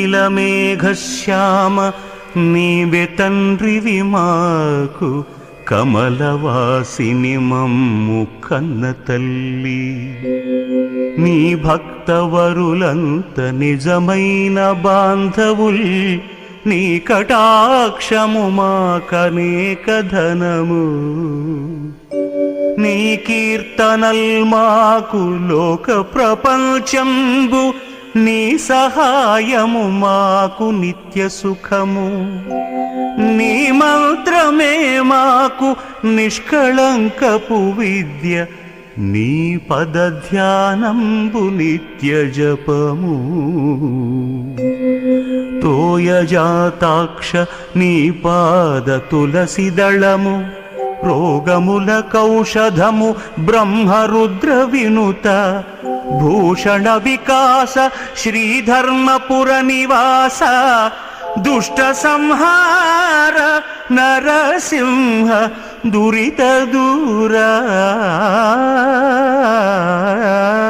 నీలమేఘశ్యామ నీవే తండ్రివి మాకు, కమలవాసిని మమ్ము కన్న తల్లి. నీ భక్తవరులంత నిజమైన బాంధవుల్, నీ కటాక్షము మాకనేక ధనము. నీ కీర్తనల్ మాకు లోక ప్రపంచంబు, నీ సహాయము మాకు నిత్య సుఖము. నీ మంత్రమే మాకు నిష్కళంకపు విద్య, నీ పద ధ్యానంబు నిత్య జపము. తోయజాతాక్ష నీ పాద తులసి దళము, రోగముల కౌషధము బ్రహ్మరుద్ర వినుత. భూషణ వికాస శ్రీధర్మపుర నివాస, దుష్ట సంహార నరసింహ దురిత దూరా.